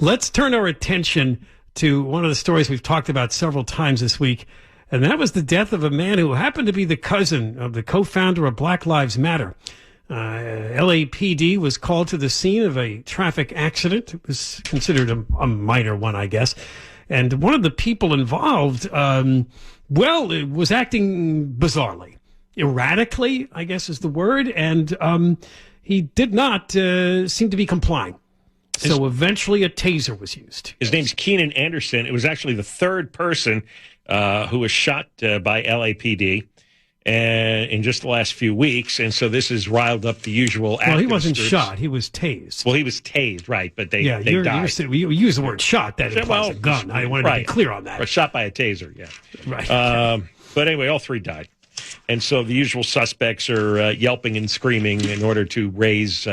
Let's turn our attention to one of the stories we've talked about several times this week, and that was the death of a man who happened to be the cousin of the co-founder of Black Lives Matter. LAPD was called to the scene of a traffic accident. It was considered a minor one, I guess. And one of the people involved, it was acting bizarrely, erratically, I guess is the word, and he did not seem to be complying. So eventually a taser was used. His name's Keenan Anderson. It was actually the third person who was shot by LAPD in just the last few weeks. And so this has riled up the usual activists. Well, he wasn't shot. He was tased. Well, he was tased, right, but they died. You use the word shot. That implies a gun. I wanted to be clear on that. Or shot by a taser, yeah. Right. But anyway, all three died. And so the usual suspects are yelping and screaming in order to raise...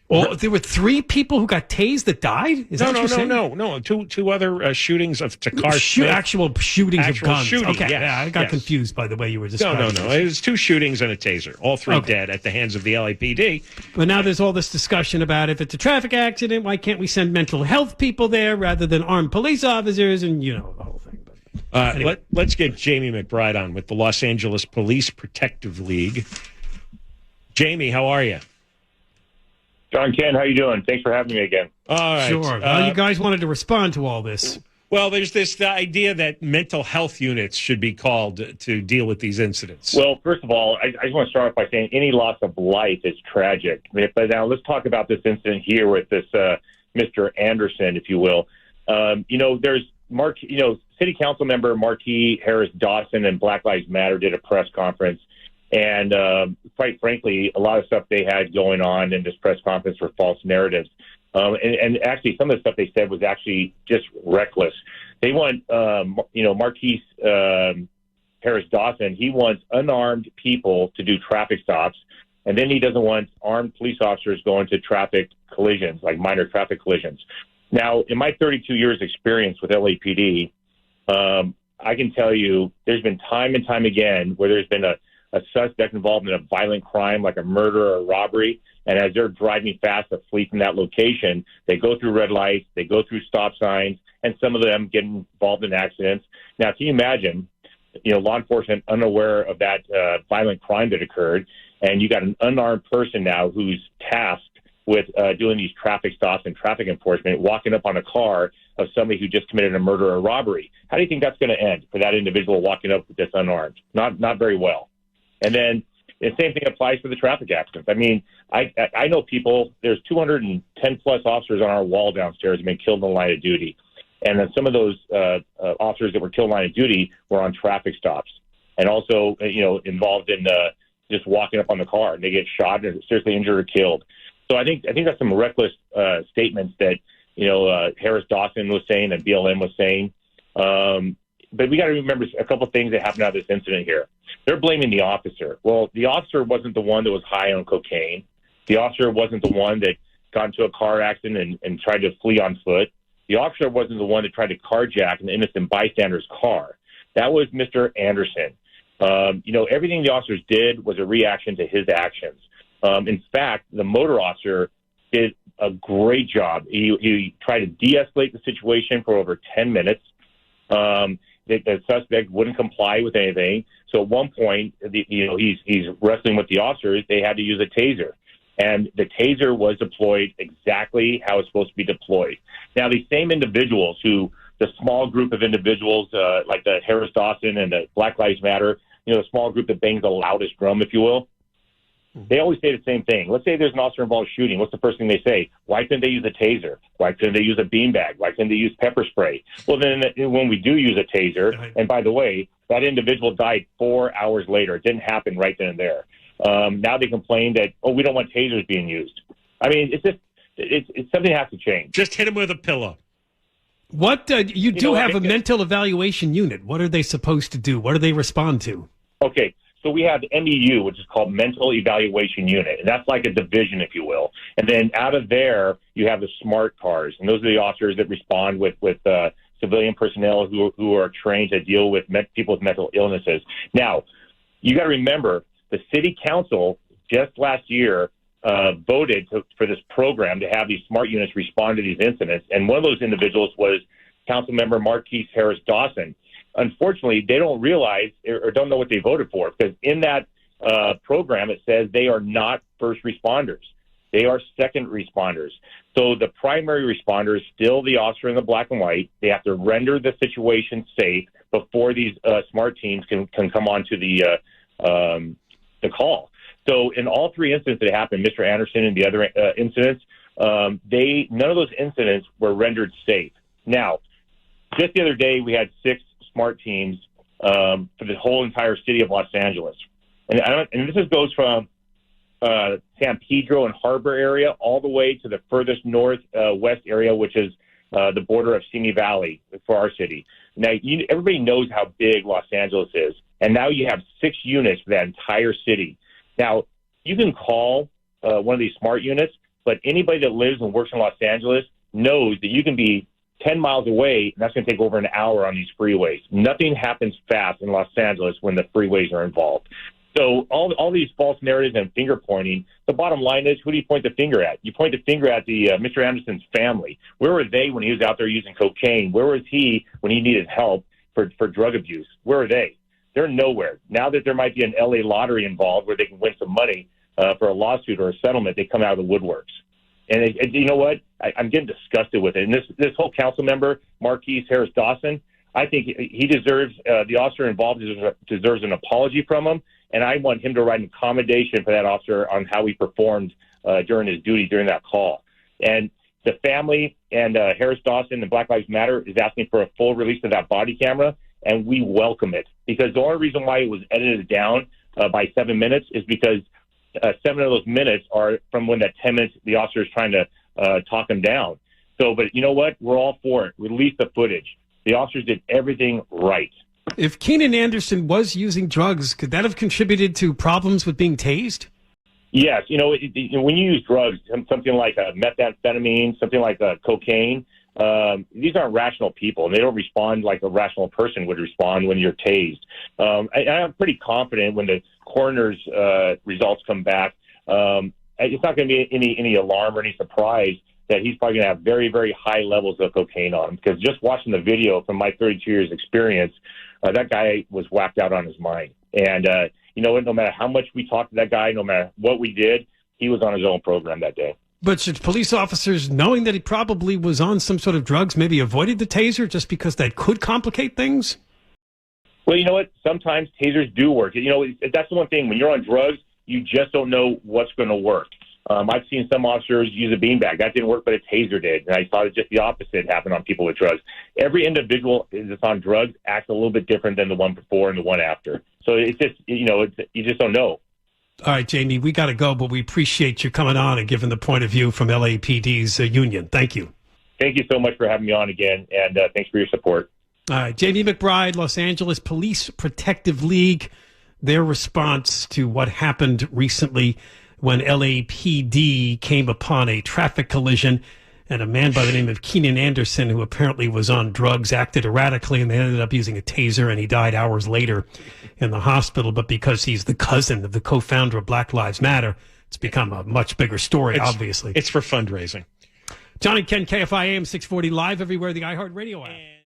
Well, there were three people who got tased that died? No. Two other shootings of actual shootings of guns. Shooting, okay, yes, I got confused by the way you were describing. No. It was two shootings and a taser. All three dead at the hands of the LAPD. But now there's all this discussion about if it's a traffic accident, why can't we send mental health people there rather than armed police officers? And, the whole thing. But anyway. Let's get Jamie McBride on with the Los Angeles Police Protective League. Jamie, how are you? John, Ken, how you doing? Thanks for having me again. All right. Sure. Well, you guys wanted to respond to all this. Well, there's this idea that mental health units should be called to deal with these incidents. Well, first of all, I just want to start off by saying any loss of life is tragic. But now let's talk about this incident here with this Mr. Anderson, if you will. There's City Council member Marquis Harris Dawson and Black Lives Matter did a press conference. And quite frankly, a lot of stuff they had going on in this press conference were false narratives. And actually, some of the stuff they said was actually just reckless. They want, Marquis Harris Dawson, he wants unarmed people to do traffic stops. And then he doesn't want armed police officers going to traffic collisions, like minor traffic collisions. Now, in my 32 years experience with LAPD, I can tell you there's been time and time again where there's been a suspect involved in a violent crime like a murder or a robbery, and as they're driving fast to flee from that location, they go through red lights, they go through stop signs, and some of them get involved in accidents. Now, can you imagine, law enforcement unaware of that violent crime that occurred, and you got an unarmed person now who's tasked with doing these traffic stops and traffic enforcement, walking up on a car of somebody who just committed a murder or robbery. How do you think that's going to end for that individual walking up with this unarmed? Not very well. And then the same thing applies for the traffic accidents. I mean, I know people, there's 210 plus officers on our wall downstairs who've been killed in the line of duty. And then some of those officers that were killed in the line of duty were on traffic stops and also, involved in just walking up on the car, and they get shot and seriously injured or killed. So I think that's some reckless statements that, Harris Dawson was saying and BLM was saying. But we got to remember a couple of things that happened out of this incident here. They're blaming the officer. Well, the officer wasn't the one that was high on cocaine. The officer wasn't the one that got into a car accident and tried to flee on foot. The officer wasn't the one that tried to carjack an innocent bystander's car. That was Mr. Anderson. Everything the officers did was a reaction to his actions. In fact, the motor officer did a great job. He tried to de-escalate the situation for over 10 minutes. The suspect wouldn't comply with anything. So at one point, he's wrestling with the officers. They had to use a taser. And the taser was deployed exactly how it's supposed to be deployed. Now, these same individuals the small group of individuals, like the Harris Dawson and the Black Lives Matter, the small group that bangs the loudest drum, if you will, they always say the same thing. Let's say there's an officer-involved shooting. What's the first thing they say? Why couldn't they use a taser? Why couldn't they use a beanbag? Why couldn't they use pepper spray? Well, then when we do use a taser, and by the way, that individual died 4 hours later. It didn't happen right then and there. Now they complain that, we don't want tasers being used. I mean, it's something that has to change. Just hit him with a pillow. What you do have a mental evaluation unit. What are they supposed to do? What do they respond to? Okay. So we have MEU, which is called Mental Evaluation Unit, and that's like a division, if you will. And then out of there, you have the SMART cars, and those are the officers that respond with civilian personnel who are trained to deal with people with mental illnesses. Now, you got to remember, the city council just last year voted for this program to have these smart units respond to these incidents. And one of those individuals was Councilmember Marquise Harris Dawson. Unfortunately, they don't realize or don't know what they voted for, because in that program, it says they are not first responders. They are second responders. So the primary responder is still the officer in the black and white. They have to render the situation safe before these smart teams can come on to the call. So in all three incidents that happened, Mr. Anderson and the other incidents, none of those incidents were rendered safe. Now, just the other day, we had 6 smart teams for the whole entire city of Los Angeles. And this goes from San Pedro and Harbor area all the way to the furthest northwest area, which is the border of Simi Valley for our city. Now, everybody knows how big Los Angeles is, and now you have 6 units for that entire city. Now, you can call one of these smart units, but anybody that lives and works in Los Angeles knows that you can be 10 miles away, and that's going to take over an hour on these freeways. Nothing happens fast in Los Angeles when the freeways are involved. So all these false narratives and finger pointing, the bottom line is, who do you point the finger at? You point the finger at the Mr. Anderson's family. Where were they when he was out there using cocaine? Where was he when he needed help for drug abuse? Where are they? They're nowhere. Now that there might be an LA lottery involved where they can win some money for a lawsuit or a settlement, they come out of the woodworks. And you know what? I'm getting disgusted with it. And this whole council member, Marquise Harris Dawson, I think he deserves, the officer involved deserves an apology from him. And I want him to write an accommodation for that officer on how he performed during his duty during that call. And the family and Harris Dawson and Black Lives Matter is asking for a full release of that body camera, and we welcome it, because the only reason why it was edited down by 7 minutes is because 7 of those minutes are from when that 10 minutes the officer is trying to talk him down. So, but you know what? We're all for it. Release the footage. The officers did everything right. If Keenan Anderson was using drugs, could that have contributed to problems with being tased? Yes. When you use drugs, something like methamphetamine, something like cocaine, these aren't rational people, and they don't respond like a rational person would respond when you're tased. I'm pretty confident when the coroner's results come back, it's not going to be any alarm or any surprise that he's probably going to have very, very high levels of cocaine on him. Because just watching the video from my 32 years experience, that guy was whacked out on his mind. And you know what? No matter how much we talked to that guy, no matter what we did, he was on his own program that day. But should police officers, knowing that he probably was on some sort of drugs, maybe avoided the taser just because that could complicate things? Well, you know what? Sometimes tasers do work. That's the one thing. When you're on drugs, you just don't know what's going to work. I've seen some officers use a beanbag. That didn't work, but a taser did. And I saw just the opposite happen on people with drugs. Every individual that's on drugs acts a little bit different than the one before and the one after. So it's just, you just don't know. All right, Jamie, we got to go, but we appreciate you coming on and giving the point of view from LAPD's union. Thank you. Thank you so mumuch for having me on again, and thanks for your support. All right, Jamie McBride, Los Angeles Police Protective League, their response to what happened recently when LAPD came upon a traffic collision and a man by the name of Keenan Anderson, who apparently was on drugs, acted erratically, and they ended up using a taser, and he died hours later in the hospital. But because he's the cousin of the co-founder of Black Lives Matter, it's become a much bigger story, obviously. It's for fundraising. Johnny Ken, KFI AM 640, live everywhere, the iHeartRadio app.